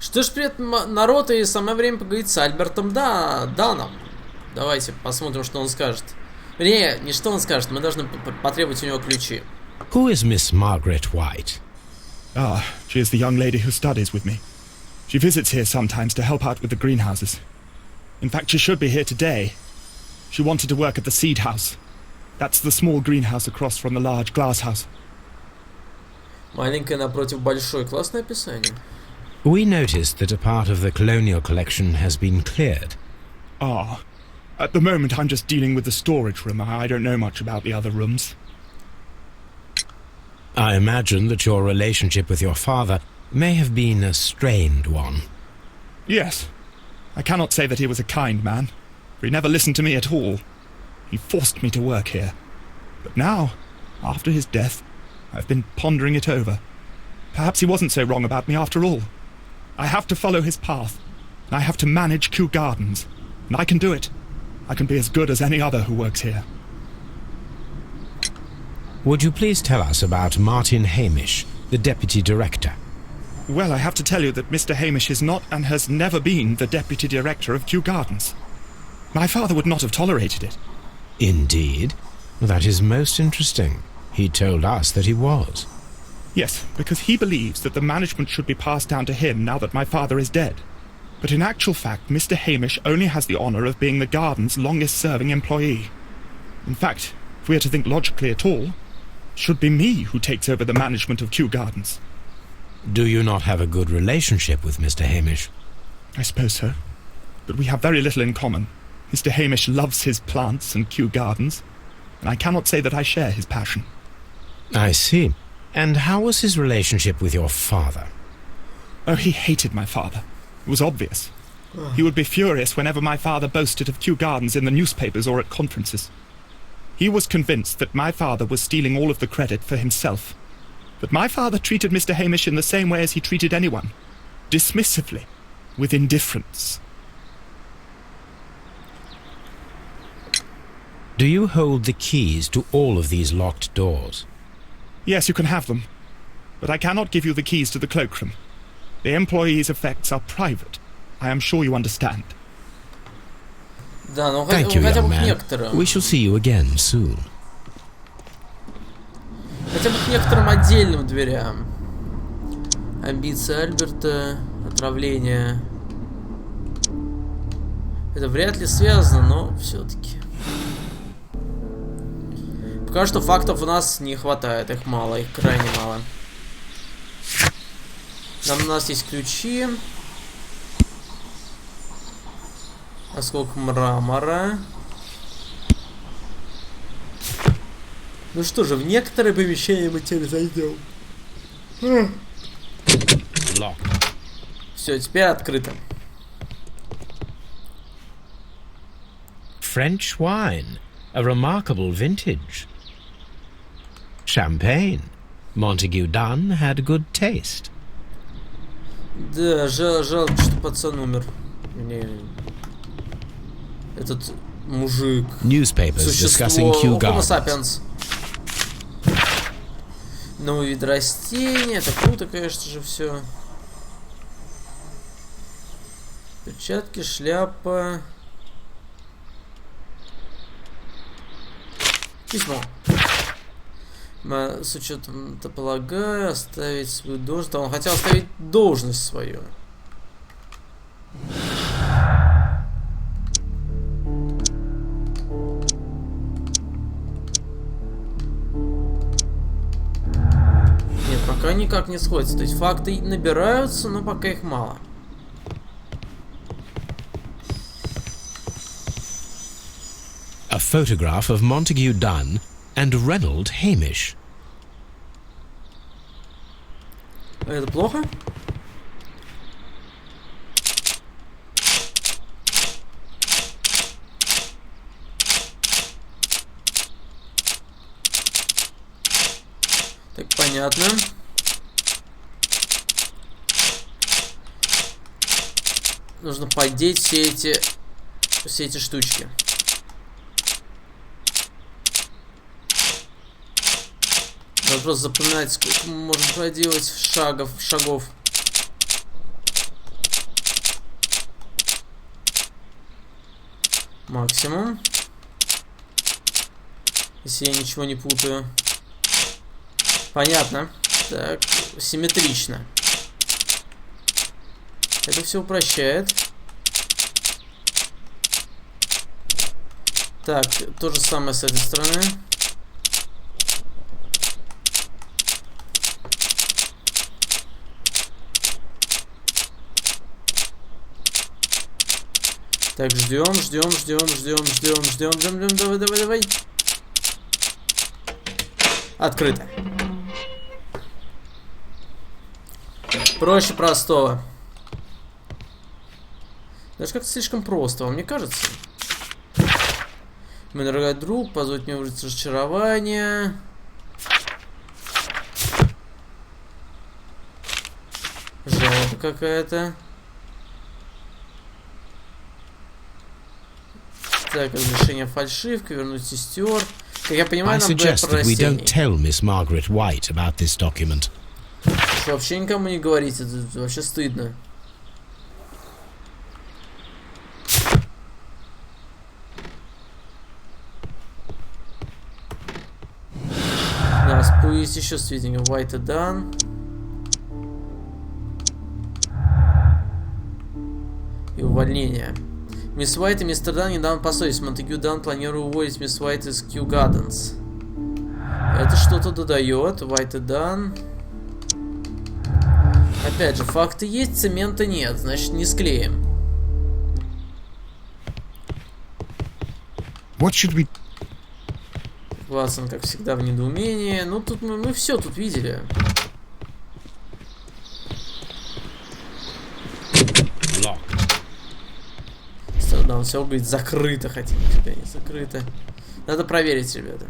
Что ж, привет, народ, и самое время поговорить с Альбертом Даном. Давайте посмотрим, что он скажет. Не что он скажет, мы должны потребовать у него ключи. Who is Miss Margaret White? Ah, she is the young lady who studies with me. She visits here sometimes to help out with the greenhouses. In fact, she should be here today. She wanted to work at the seed house. That's the small greenhouse across from the large glass house. Маленькая напротив большой. Классное описание. We noticed that a part of the colonial collection has been cleared. Ah, at the moment I'm just dealing with the storage room. I don't know much about the other rooms. I imagine that your relationship with your father may have been a strained one. Yes. I cannot say that he was a kind man, for he never listened to me at all. He forced me to work here. But now, after his death, I've been pondering it over. Perhaps he wasn't so wrong about me after all. I have to follow his path, and I have to manage Kew Gardens. And I can do it. I can be as good as any other who works here. Would you please tell us about Martin Hamish, the deputy director? Well, I have to tell you that Mr. Hamish is not and has never been the deputy director of Kew Gardens. My father would not have tolerated it. Indeed? That is most interesting. He told us that he was. Yes, because he believes that the management should be passed down to him now that my father is dead. But in actual fact, Mr. Hamish only has the honour of being the garden's longest-serving employee. In fact, if we are to think logically at all, it should be me who takes over the management of Kew Gardens. Do you not have a good relationship with Mr. Hamish? I suppose so. But we have very little in common. Mr. Hamish loves his plants and Kew Gardens, and I cannot say that I share his passion. I see. And how was his relationship with your father? Oh, he hated my father. It was obvious. He would be furious whenever my father boasted of Kew Gardens in the newspapers or at conferences. He was convinced that my father was stealing all of the credit for himself. But my father treated Mr. Hamish in the same way as he treated anyone. Dismissively. With indifference. Do you hold the keys to all of these locked doors? Yes, you can have them. But I cannot give you the keys to the cloakroom. The employees' effects are private. I am sure you understand. Да, ну Thank you, хотя young бы к man. некоторым. We shall see you again soon. Хотя бы к некоторым отдельным дверям. Амбиции Альберта, отравление. Это вряд ли связано, но все-таки. Пока что фактов у нас не хватает, их мало, их крайне мало. Там у нас есть ключи. Осколок мрамора. Ну что же, в некоторые помещения мы теперь зайдем. Все, теперь открыто. French wine, a remarkable vintage. Champagne. Montague Dunn had good taste. Да, жалко, что пацан умер. Мне... Этот мужик. Newspapers discussing Kew Homo Gardens. sapiens. Новый вид растения. Это круто, конечно же, все. Перчатки, шляпа. Письмо. С учетом, это полагаю, оставить свою должность. Он хотел оставить должность свою. Нет, пока никак не сходится. То есть факты набираются, но пока их мало. A photograph of Montague Dunn and Reynold Hamish. Это плохо? Так, понятно. Нужно поддеть все эти штучки. Надо просто запоминать, сколько мы можем проделать шагов. Максимум. Если я ничего не путаю. Понятно. Так, симметрично. Это все упрощает. Так, то же самое с этой стороны. Так, ждем. Давай. Открыто. Проще простого. Даже как-то слишком просто, вам не кажется? Мой дорогой друг, позвольте мне выразить разочарование. Жалоба какая-то. Так, разрешение фальшивка, вернуть сестер. Как я понимаю, нам дают прорастение. Вообще никому не говорите, это вообще стыдно. Да, есть еще сведения. White done. И увольнение. Мисс Уайт и мистер Дан недавно поссорились. Монтегю Дан планирует уволить мисс Уайт из Гарденс. Это что-то додает. White done. Опять же, факты есть, цемента нет, значит не склеим. What should we... Ватсон, как всегда, в недоумении. Ну, тут мы все тут видели. Да, он все говорит, закрыто, хотя нифига не закрыто. Надо проверить, ребята.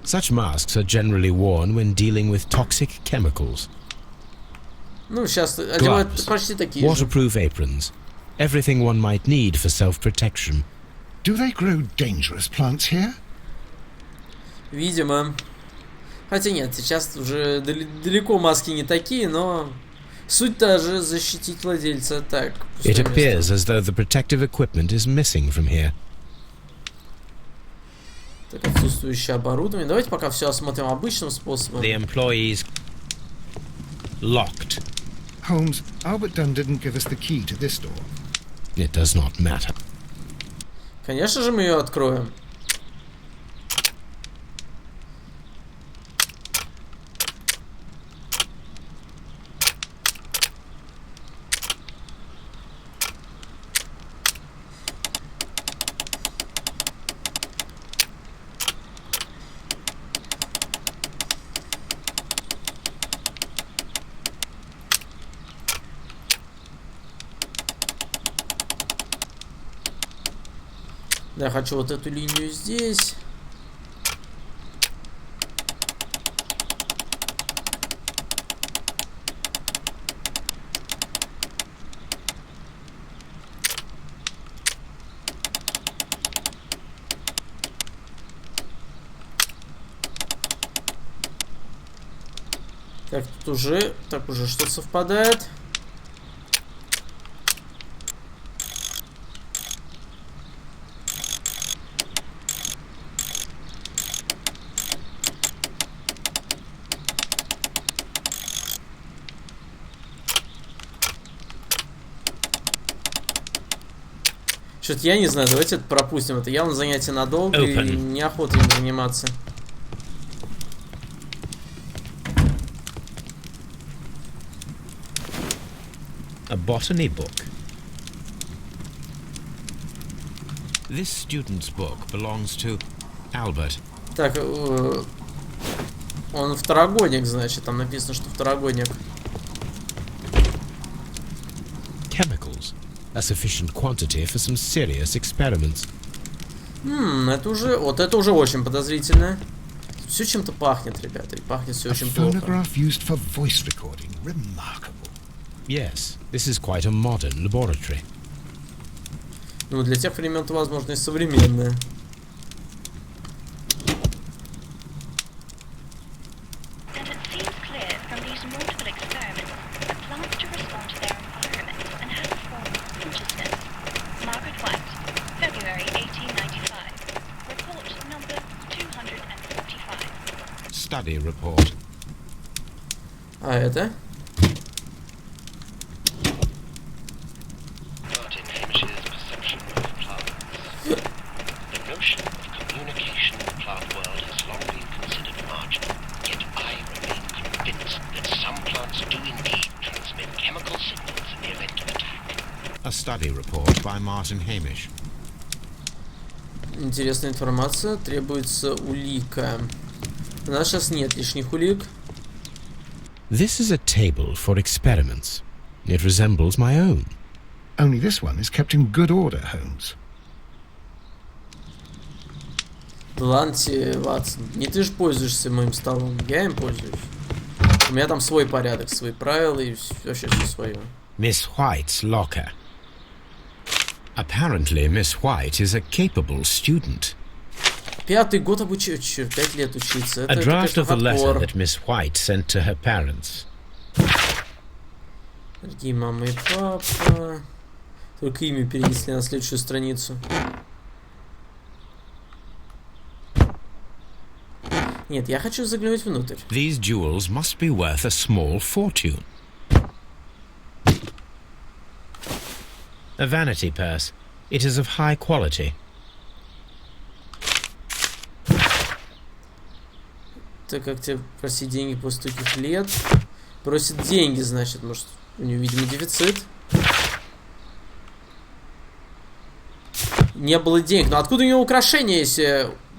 Such masks are generally worn when dealing with toxic chemicals. Ну, сейчас одевают почти такие же. Waterproof aprons. Everything one might need for self-protection. Do they grow dangerous plants here? Видимо. Хотя нет, сейчас уже далеко маски не такие, но суть та же, защитить владельца. Так, It appears as though the protective equipment is missing from here. Так, отсутствующее оборудование. Давайте пока все осмотрим обычным способом. The employees locked. Holmes, Albert Dunn didn't give us the key to this door. It does not matter. Конечно же, мы ее откроем. Я хочу вот эту линию здесь. Так, тут уже что-то совпадает. Что-то я не знаю, давайте это пропустим. Это явно занятие надолго и неохота им заниматься. A botany book. This student's book belongs to Albert. Так, он второгодник, значит, там написано, что второгодник. Chemicals. A sufficient quantity for some serious experiments. Это уже, вот это уже очень подозрительно. Все чем-то пахнет, ребята, и пахнет все очень плохо. Used for voice recording. Remarkable. Yes, this is quite a modern laboratory. Ну, для тех времен-то, возможно, и современное. Margaret White, February 18 study report. А это? Martin Hamish's perception of plants. The notion of communication in the plant world has long been considered marginal, yet I remain convinced that some plants do indeed transmit chemical signals in the event of attack. A study report by Martin Hamish. Интересная информация. Требуется улика. У нас сейчас нет лишних улик. This is a table for experiments. It resembles my own. Only this one is kept in good order, Holmes. Ладно, Ватсон, не ты же пользуешься моим столом, я им пользуюсь. У меня там свой порядок, свои правила и вообще все свое. Miss White's locker. Apparently, Miss White is a capable student. 5-й год обучаю, черт, 5 лет учиться. A draft of the letter that Miss White sent to her parents. Дорогие мама и папа. Только имя перенесли на следующую страницу. Нет, я хочу заглянуть внутрь. These jewels must be worth a small fortune. A vanity purse. It is of high quality. Так как тебе просить деньги после стольких лет? Просит деньги, значит, может, у нее, видимо, дефицит. Не было денег. Но откуда у нее украшения,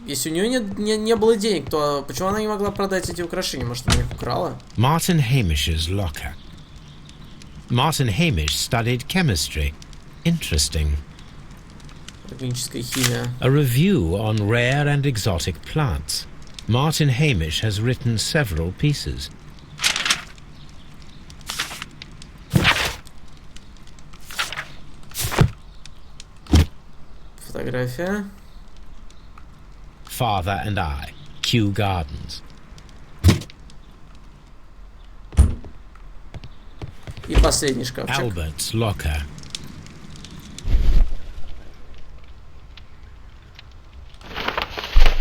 если у нее не было денег, то почему она не могла продать эти украшения? Может, она их украла? Martin Hamish's locker. Martin Hamish studied chemistry. Interesting. Органическая химия. A review on rare and exotic plants. Martin Hamish has written several pieces. Фотография. Father and I. Kew Gardens. И последний шкафчик. Albert's locker.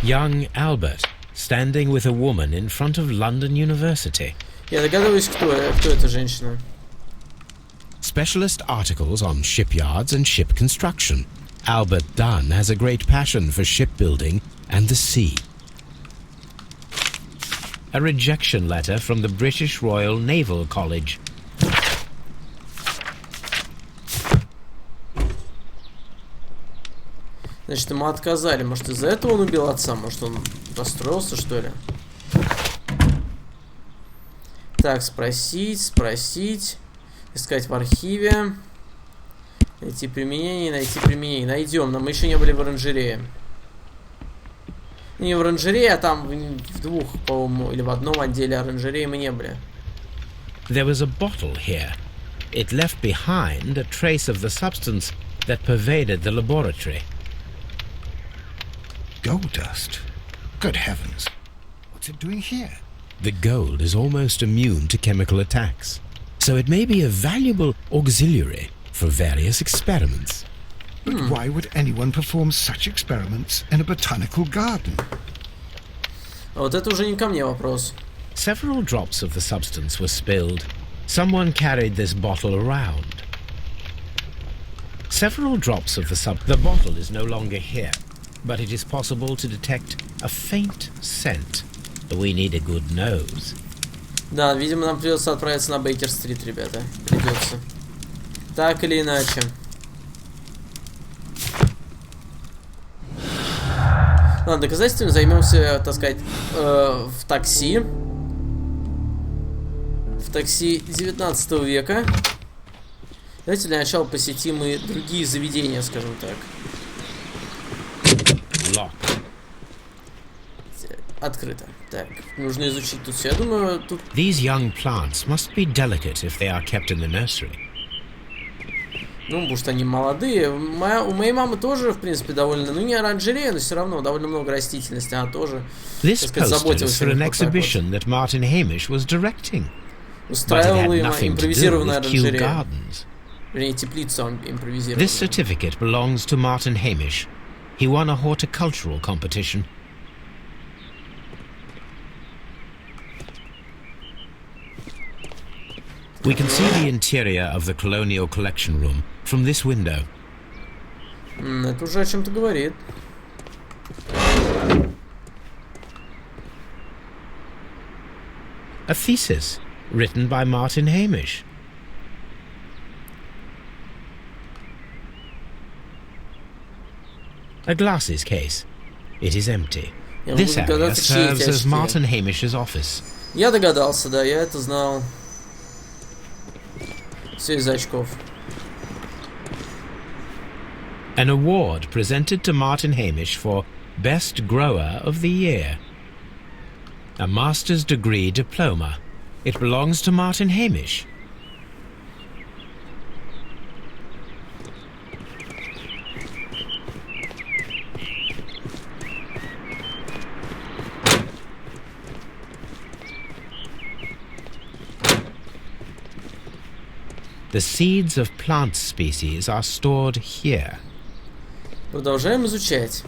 Young Albert, standing with a woman in front of London University. Я догадываюсь, кто эта женщина. Specialist articles on shipyards and ship construction. Albert Dunn has a great passion for shipbuilding and the sea. A rejection letter from the British Royal Naval College. Значит, ему отказали. Может, из-за этого он убил отца? Может, он расстроился, что ли? Так, спросить. Искать в архиве. Найти применение. Найдем. Но мы еще не были в оранжерее. Не в оранжерее, а там в двух, по-моему, или в одном отделе оранжереи мы не были. There was a bottle here. It left behind a trace of the substance that pervaded the laboratory. Gold dust? Good heavens. What's it doing here? The gold is almost immune to chemical attacks, so it may be a valuable auxiliary for various experiments. But why would anyone perform such experiments in a botanical garden? А вот это уже не ко мне вопрос. Several drops of the substance were spilled. Someone carried this bottle around. Several drops of the bottle is no longer here, but it is possible to detect a faint scent. We need a good nose. Да, видимо, нам придется отправиться на Бейкер-стрит, ребята. Придется. Так или иначе. Ладно, доказательствами займемся, так сказать, в такси. В такси 19 века. Давайте для начала посетим и другие заведения, скажем так. Lock. Открыто. Так, нужно изучить тут все. Я думаю, тут... These young plants must be delicate if they are kept in the nursery. Ну, потому что они молодые. У моей мамы тоже, в принципе, довольно... Ну, не оранжерея, но все равно довольно много растительности. Она тоже, так This сказать, poster заботилась is о for an них вот так вот. exhibition that Martin Hamish was directing. Устраивала им nothing to do импровизированная with Kew оранжерея. Gardens. Вернее, теплица он импровизировала. This certificate belongs to Martin Hamish. He won a horticultural competition. We can see the interior of the colonial collection room from this window. Это уже о чем-то говорит. A thesis written by Martin Hamish. A glasses case. It is empty. This area serves as Martin Hamish's office. Я догадался, да, я это знал. Все из очков. An award presented to Martin Hamish for Best Grower of the Year. A master's degree diploma. It belongs to Martin Hamish. The seeds of plant species are stored here. Продолжаем изучать.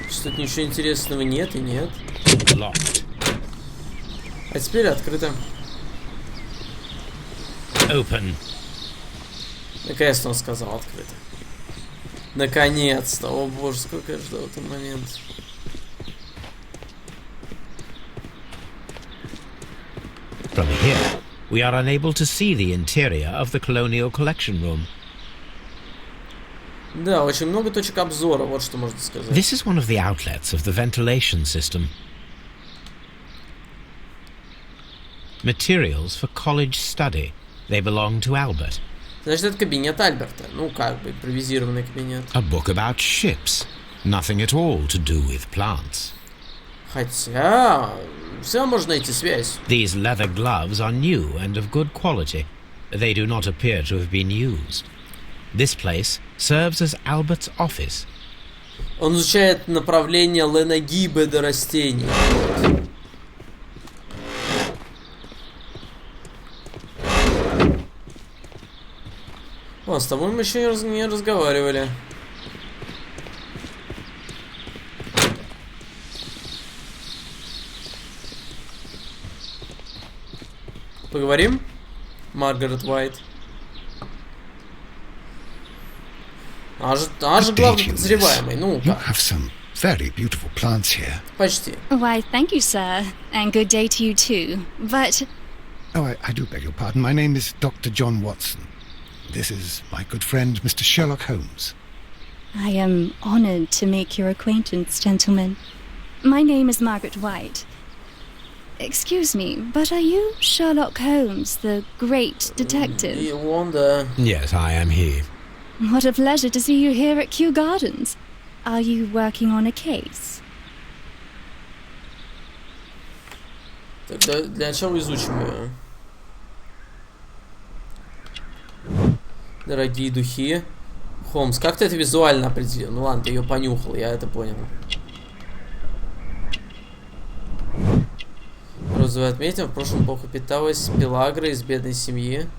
Что-то ничего интересного нет и нет. Locked. А теперь открыто. Open. Наконец-то он сказал открыто. Наконец-то. О боже, сколько я ждал этот момент. From here, we are unable to see the interior of the colonial collection room. Да, очень много точек обзора, вот что можно сказать. This is one of the outlets of the ventilation system. Materials for college study. They belong to Albert. Значит, это кабинет Альберта. Ну, как бы, импровизированный кабинет. A book about ships. Nothing at all to do with plants. Хотя, все можно найти связь. These leather gloves are new and of good quality. They do not appear to have been used. This place serves as Albert's office. Он изучает направление леногибеда растений. О, с тобой мы еще не разговаривали. Поговорим? Маргарет Уайт. Она же главный подозреваемый. Ну, You have some very beautiful plants here. почти. Why, thank you, sir. And good day to you too. But Oh, I do beg your pardon. My name is Dr. John Watson. This is my good friend, Mr. Sherlock Holmes. I am honored to make your acquaintance, gentlemen. My name is Margaret White. Excuse me, but are you Sherlock Holmes, the great detective? И он, да. Yes, I am he. What a pleasure to see you here at Kew Gardens. Are you working on a case? Тогда для начала изучим ее. Дорогие духи. Холмс, как ты это визуально определил? Ну ладно, ты ее понюхал, я это понял. Розовая отметина. В прошлом плохо питалась. Пелагра из бедной семьи.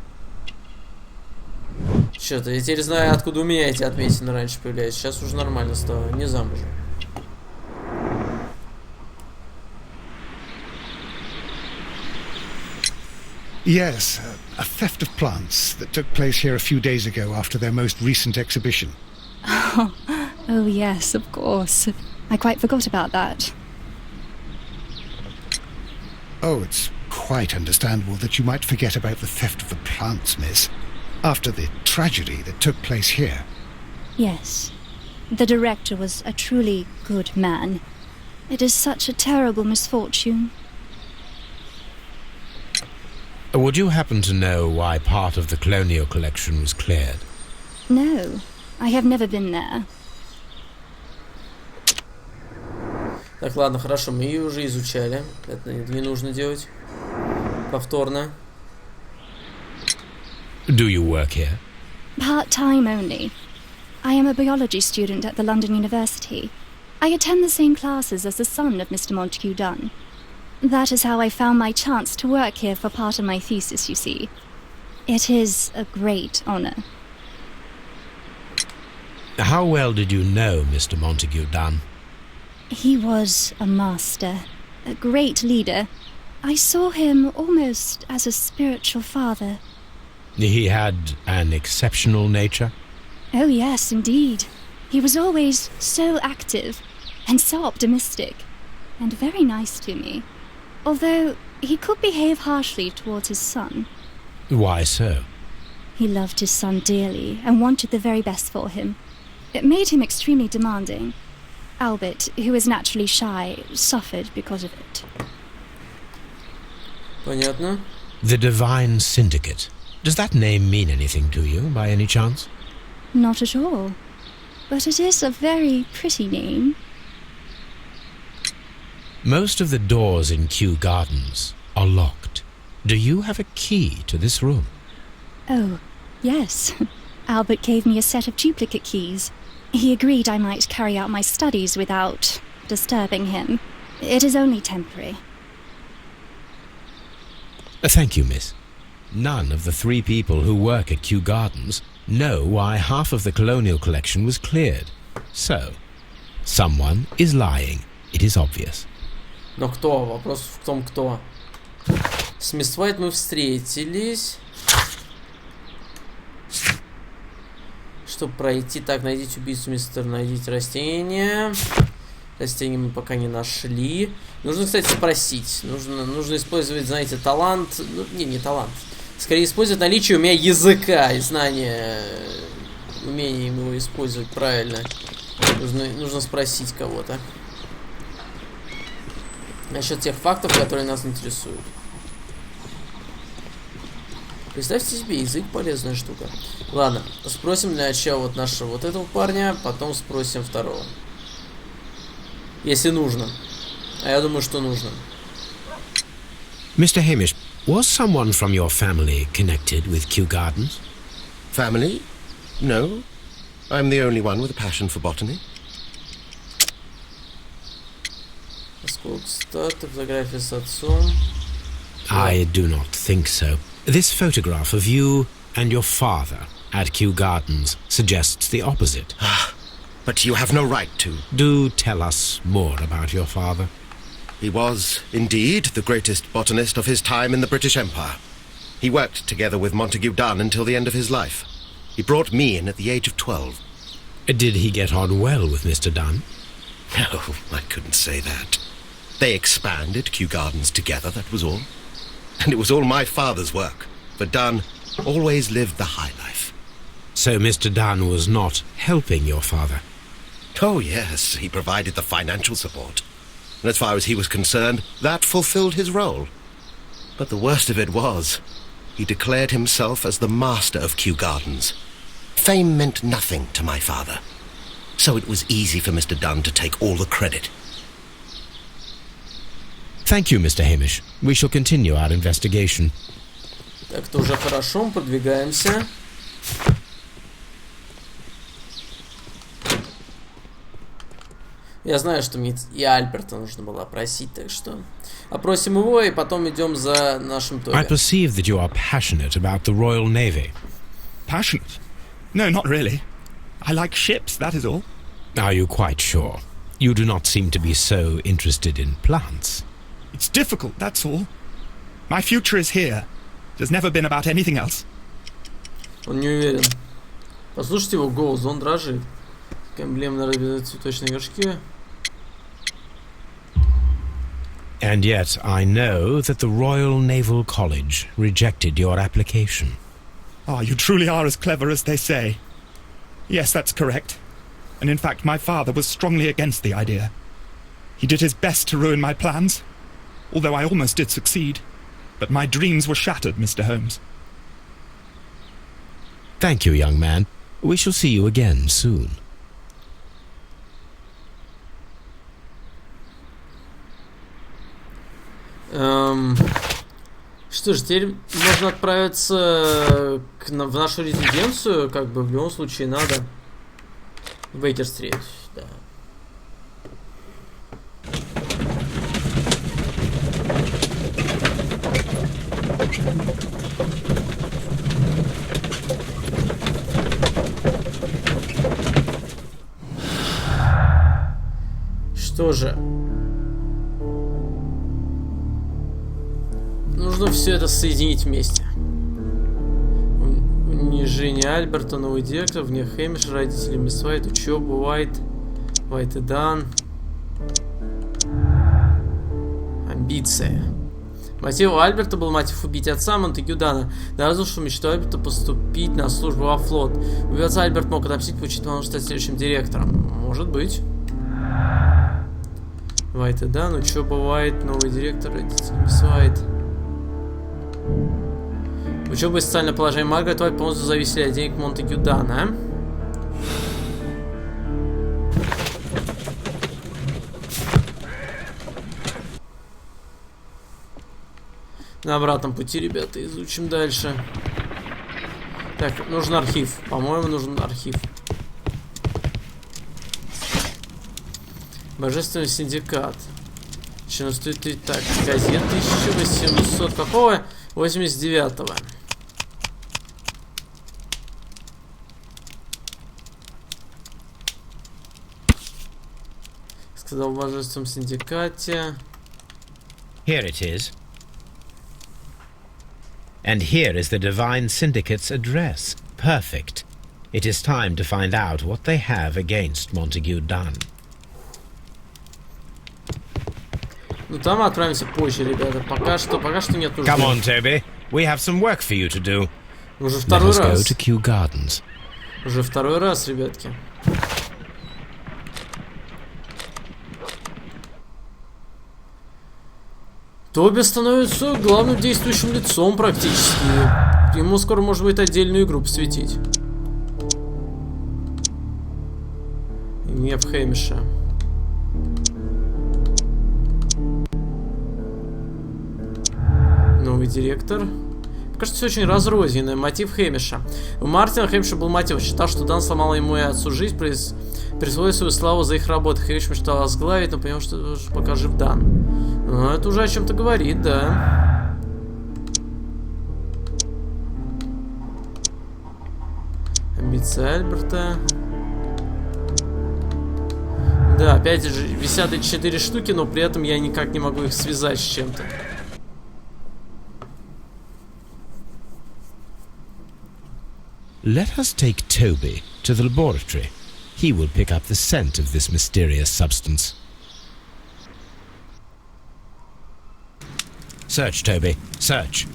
Что-то я теперь знаю, откуда у меня эти отметины раньше появлялись. Сейчас уже нормально стало. Не замужем. Yes, a theft of plants that took place here a few days ago after their most recent exhibition. Oh, yes, of course. I quite forgot about that. Oh, it's quite understandable that you might forget about the theft of the plants, miss, after the tragedy that took place here. Yes. The director was a truly good man. It is such a terrible misfortune. Would you happen to know why part of the colonial collection was cleared? No, I have never been there. Так, ладно, хорошо, мы ее уже изучали. Это не нужно делать повторно. Do you work here? Part-time only. I am a biology student at the London University. I attend the same classes as the son of Mr. Montague Dunn. That is how I found my chance to work here for part of my thesis, you see. It is a great honour. How well did you know Mr. Montague Dunn? He was a master, a great leader, I saw him almost as a spiritual father. He had an exceptional nature? Oh, yes, indeed. He was always so active and so optimistic, and very nice to me. Although he could behave harshly towards his son. Why so? He loved his son dearly and wanted the very best for him. It made him extremely demanding. Albert, who is naturally shy, suffered because of it. Понятно. The Divine Syndicate. Does that name mean anything to you, by any chance? Not at all. But it is a very pretty name. Most of the doors in Kew Gardens are locked. Do you have a key to this room? Oh, yes. Albert gave me a set of duplicate keys. He agreed I might carry out my studies without disturbing him. It is only temporary. Thank you, miss. None of the 3 people who work at Kew Gardens know why half of the colonial collection was cleared. So, someone is lying. It is obvious. Но кто? Вопрос в том, кто. С мисс Уайт мы встретились. Чтобы пройти... Так, найдите убийцу, мистер. Найдите растения. Растения мы пока не нашли. Нужно, кстати, спросить. Нужно использовать, знаете, талант. Ну, не талант. Скорее использовать наличие у меня языка и знания, умением его использовать правильно. Нужно спросить кого-то. Насчет тех фактов, которые нас интересуют. Представьте себе, язык полезная штука. Ладно, спросим для начала вот нашего вот этого парня, потом спросим второго. Если нужно. А я думаю, что нужно. Mr. Hamish, was someone from your family connected with Kew Gardens? Family? No. I'm the only one with a passion for botany. Осколок стата, фотография с отцом. I do not think so. This photograph of you and your father at Kew Gardens suggests the opposite. But you have no right to. Do tell us more about your father. He was, indeed, the greatest botanist of his time in the British Empire. He worked together with Montague Dunn until the end of his life. He brought me in at the age of 12. Did he get on well with Mr. Dunn? No, I couldn't say that. They expanded Kew Gardens together, that was all. And it was all my father's work, for Dunn always lived the high life. So Mr. Dunn was not helping your father? Oh, yes, he provided the financial support. And as far as he was concerned, that fulfilled his role. But the worst of it was, he declared himself as the master of Kew Gardens. Fame meant nothing to my father. So it was easy for Mr. Dunn to take all the credit. Thank you, Mr. Hamish. We shall continue our investigation. Так, это уже хорошо, мы продвигаемся. Я знаю, что мне и Альберта нужно было опросить, так что опросим его и потом идем за нашим Тоби. I perceive that you are passionate about the Royal Navy. Passionate? No, not really. I like ships, that is all. Are you quite sure? You do not seem to be so interested in plants. It's difficult, that's all. My future is here. It has never been about anything else. Он не уверен. Послушайте его голос, он дрожит. Эмблема на цветочной горшке. And yet I know that the Royal Naval College rejected your application. Ah, you truly are as clever as they say. Yes, that's correct. And in fact, my father was strongly against the idea. He did his best to ruin my plans, although I almost did succeed. But my dreams were shattered, Mr. Holmes. Thank you, young man. We shall see you again soon. Что ж, теперь можно отправиться в нашу резиденцию, как бы в любом случае надо. Бейкер-стрит, да. Что же? нужно все это соединить вместе. Унижение Альберта, новый директор, вне Хэмиша, родители мисс Уайт, учеба, Уайт и Дан. Амбиция. Мотив Альберта был мотив убить отца Монтегю Дана. Доказал, что мечту Альберта поступить на службу во флот. Убиваться Альберт мог отомстить, получить возможность стать следующим директором. Может быть. Уайт и Дан, учеба Уайт, новый директор, родители мисс Уайт. Учеба и социальное положение Маргарет Уайт полностью зависели от денег Монтегю Дана. На обратном пути, ребята, изучим дальше. Так, нужен архив. По-моему, нужен архив. Божественный синдикат. Так, газет 1800 какого? 89-го. Сказал в божественном синдикате. Here it is. And here is the Divine Syndicate's address. Perfect. It is time to find out what they have against Montague Dunn. Ну там отправимся позже, ребята. Пока что нет нужды. Come on, Toby. We have some work for you to do. Уже второй Let us раз. go to Kew Gardens. Уже второй раз, ребятки. Тоби становится главным действующим лицом практически. Ему скоро может быть отдельную игру посвятить. Гнев Хэмиша. Новый директор. Кажется, все очень разрозненное. Мотив Хэмиша. У Мартина Хэмиша был мотив. Он считал, что Дан сломал ему и отцу жизнь, присвоив свою славу за их работу. Хэмиш мечтал возглавить, но понял, что пока жив Дан. Ну, это уже о чем-то говорит, да. Амбиция Альберта. Да, опять же, висят эти 4 штуки, но при этом я никак не могу их связать с чем-то. Let us take Toby to the laboratory. He will pick up the scent of this mysterious substance. Search, Toby. Search.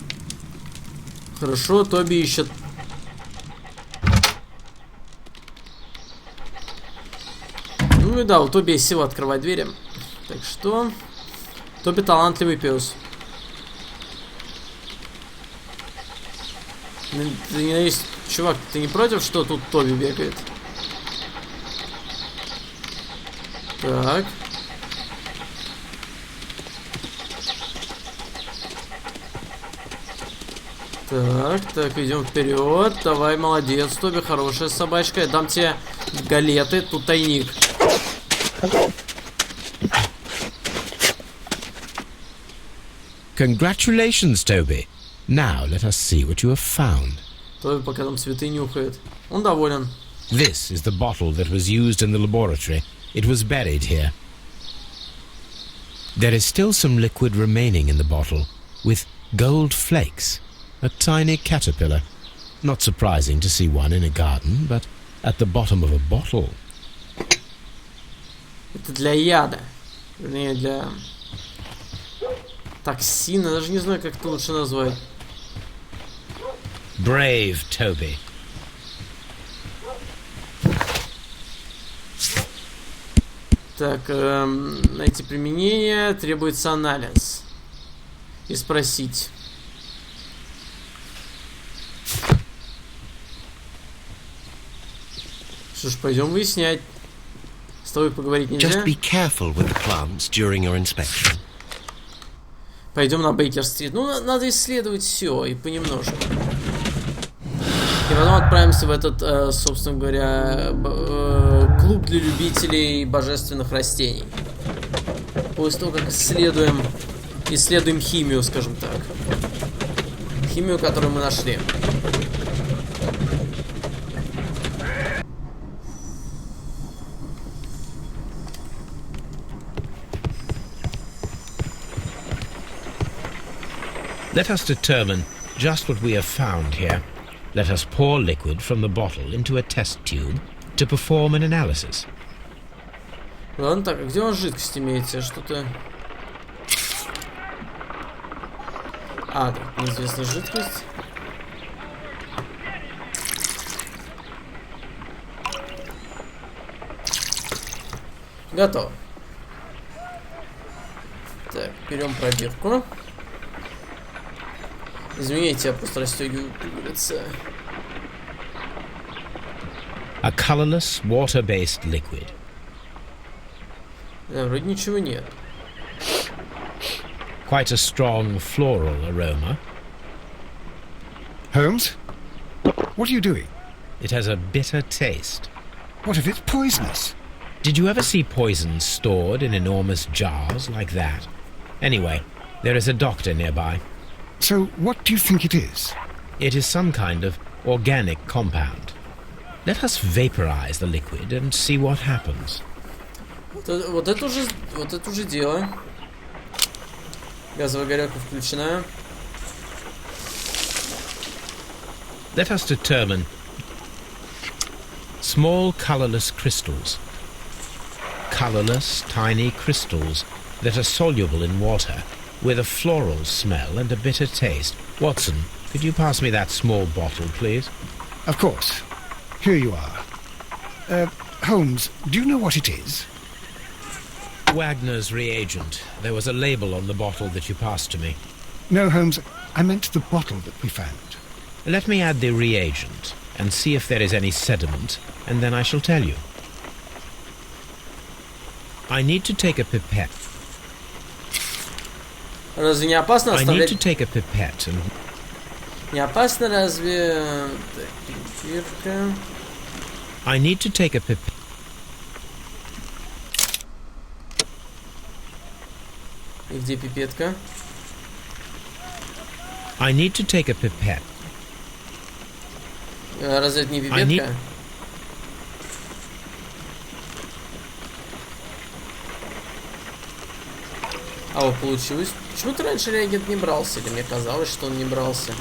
Хорошо, Тоби ищет. Ну и да, у Тоби есть сила открывать двери. Так что... Тоби талантливый пес. Ты не надеюсь, чувак, ты не против, что тут Тоби бегает? Так. Так, идем вперед. Давай, молодец, Тоби, хорошая собачка. Я дам тебе галеты, тут тайник. Congratulations, Toby. Now let us see what you have found. Тоби пока там цветы нюхает. Он доволен. This is the bottle that was used in the laboratory. It was buried here. There is still some liquid remaining in the bottle, with gold flakes. A tiny caterpillar. Not surprising to see one in a garden, but at the bottom of a bottle. Это для яда. Вернее, для токсина. Даже не знаю, как это лучше назвать. Brave Toby. Так, найти применение. Требуется анализ. И спросить. Что ж, пойдем выяснять. С тобой поговорить нельзя? Just be careful with the plants during your inspection. Пойдем на Бейкер-стрит. Ну, надо исследовать все и понемножку. И потом отправимся в этот, собственно говоря, клуб для любителей божественных растений. После того, как исследуем химию, скажем так. Химию, которую мы нашли. Let us determine just what we have found here. Let us pour liquid from the bottle into a test tube to perform an analysis. Ладно, так, а где у вас жидкость имеется? Что-то... А, да, неизвестная жидкость. Готово. Так, берем пробирку. Извините, я просто расстегиваю пуговицы. A colorless, water-based liquid. Да, вроде ничего нет. Quite a strong floral aroma. Holmes? What are you doing? It has a bitter taste. What if it's poisonous? Did you ever see poison stored in enormous jars like that? Anyway, there is a doctor nearby. So, what do you think it is? It is some kind of organic compound. Let us vaporize the liquid and see what happens. Вот это уже дело. Газовая горелка включена. Let us determine small colorless crystals. Colorless, tiny crystals that are soluble in water, with a floral smell and a bitter taste. Watson, could you pass me that small bottle, please? Of course. Here you are. Holmes, do you know what it is? Wagner's reagent. There was a label on the bottle that you passed to me. No, Holmes, I meant the bottle that we found. Let me add the reagent and see if there is any sediment, and then I shall tell you. I need to take a pipette. Разве не опасно I need оставлять... to take a pipette and... Не опасно разве... Так, пипетка... I need to take a pipette. И где пипетка? I need to take a pipette. Разве это не I need- пипетка? А вот получилось. Почему-то раньше реагент не брался, или мне казалось, что он не брался.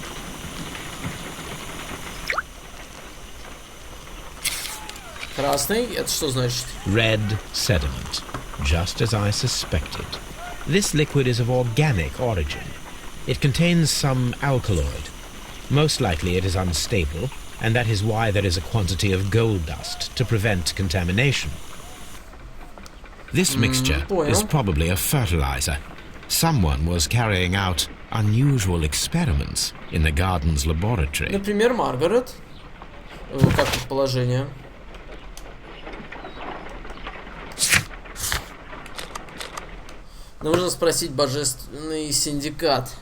Красный, это что значит? Red sediment, just as I suspected. This liquid is of organic origin. It contains some alkaloid. Most likely it is unstable, and that is why there is a quantity of gold dust to prevent contamination. This mixture is probably a fertilizer. Someone was carrying out unusual experiments in the Gardens laboratory. Например, Маргарет. Как предположение. Нужно спросить божественный синдикат.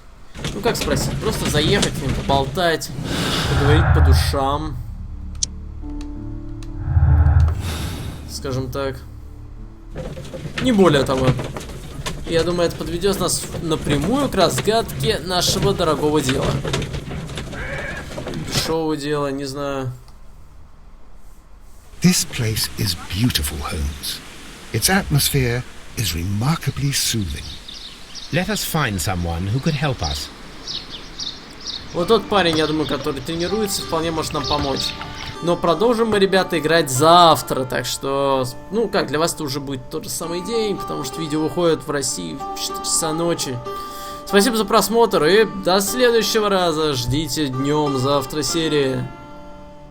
Ну как спросить? Просто заехать к ним, поболтать, поговорить по душам. Скажем так. Не более того. Я думаю, это подведет нас напрямую к разгадке нашего дорогого дела. Дешевого дела, не знаю. This place is beautiful, Holmes. Its atmosphere is remarkably soothing. Let us find someone who could help us. Вот тот парень, я думаю, который тренируется, вполне может нам помочь. Но продолжим мы, ребята, играть завтра. Так что, ну как, для вас это уже будет тот же самый день, потому что видео выходит в России в 4 часа ночи. Спасибо за просмотр и до следующего раза. Ждите днем завтра серии.